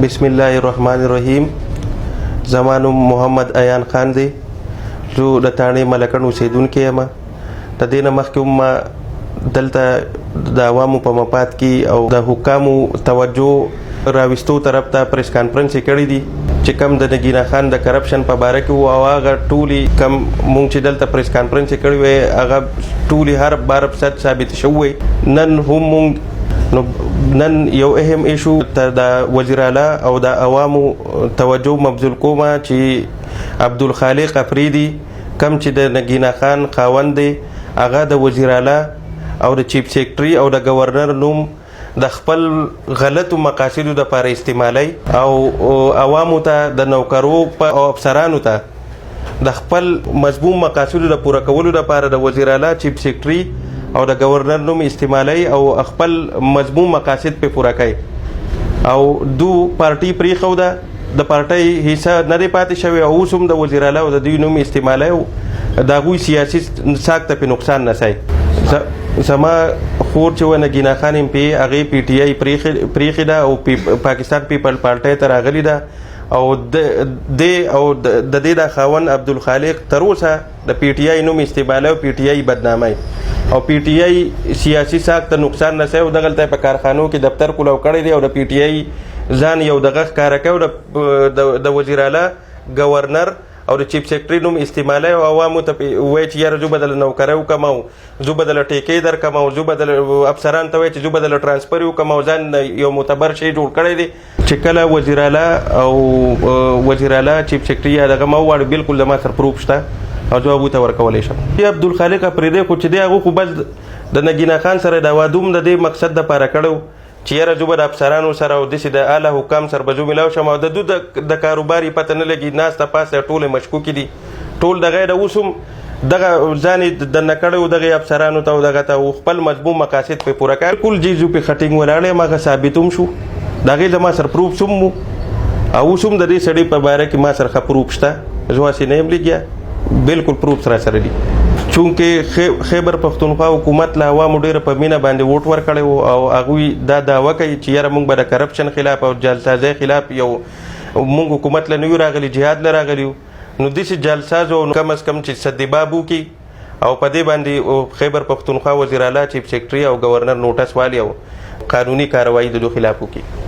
بسم الله الرحمن الرحیم. زما نوم محمد ایان خان دی. زه د تاڼې ملکن اوسیدونکی یم. د دې نه مخکې هم ما دلته د عوامو په مفاد کې او د حکامو توجه راوستو طرف ته پریس کانفرنس کړی دی چې کم د نګینا خان د کرپشن په باره کې او هغه ټولي کم مونږ چې دلته پریس کانفرنس کړی وی هغه ټولي هر بار صد ثابت شوی. نن هم مونږ نن یو اهم ایشو ته د وزیر اعلی او د عوامو توجه مبذول کومه چې عبدالخالق افریدي کم چې د نګینا خان خاوند دی هغه د وزیر اعلی او د چیف سیکرټري او د گورنر نوم د خپل غلطو مقاصدو لپاره استعمالي او عوامو ته د نوکرو او افسرانو ته د خپل مضمون مقاصدو د پوره کولو لپاره د وزیر اعلی چیف سیکرټري او د گورنر نوم استعمالي او خپل مضمون مقاصد په پوره کوي او دو پارټي پریښوده د پارټي حصہ نه دی پاتې شوی او اوس هم د وزیر اعلی او د دوی نوم استعمالي او د هغوی سیاسي ساک ته په نقصان نسای. زما خور چې و نګینا خان ایم پی هغې پی ټي آی پریښې ده او پاکستان پیپل پارټۍ ته راغلې ده او د دې د خاوند عبدالخالق تر اوسه د پی ټي آی نوم استعمالي او پی ټي آی بدنامي او پی ټي آی سیاسي ساک ته نقصان نسای او دغلته په کارخانو کې دفتر کولو کړی دی او د پی ټي آی ځان یو دغه ښکاره کوي د وزیر اعلی گورنر او د چیف سیکرټري نوم استعمالي او عوامو ته وایي چې یاره زه به دله نوکرۍ وکړم او زه به دله ټیکې درکړم او زه به دله افسرانو ته وایي چې زه به دله ټرانسفر وکړم او ځان یو معتبر شی جوړ کړی دی چې کله وزیر اعلی او وزیر اعلی چیف سیکرټري یا دغه ما وواړو بالکل زما سره پروف شته او زه هغوی ته ورکولی شم. عبدالخالق افریدی خو چې دی هغه خو بس د نګینا خان سره دا واده هم د دې مقصد دپاره کړی چې یاره زه به د افسرانو سره او داسې د اعلی حکام سره به زه میلاو شم او د دوی د کاروبار یې پته نه لګي ناسته پاسته ټول مشکوکې دي ټول دغه د اوس هم دغه ځان یې دننه کړی و دغې افسرانو ته او دغه ته خپل مضمون مقاصد پرې پوره کړي ټول جیزو پې خټینګ ولاړ یم هغه ثابت هم شو د هغې زما سره پروف هم و او اوس هم د دې سړي په باره کې ما سره ښه پروف شته زه هسې نه یم لګیا بالکل پروف سره دي چونکې خیبر پښتونخوا حکومت له عوامو ډېره په مینه باندې ووټ ورکړی و او هغوی دا دعوه کوي چې یاره موږ به د کرپشن خلاف او جعلسازۍ خلاف یو موږ حکومت له نه یو راغلي جهاد له راغلي یو نو داسې جعلسازو کم از کم چې سدباب وکړي او په دې باندې خیبر پښتونخوا وزیر اعلی چیف سیکرټري او گورنر نوټس والي او قانوني کاروایي د دوی خلاف وکړي.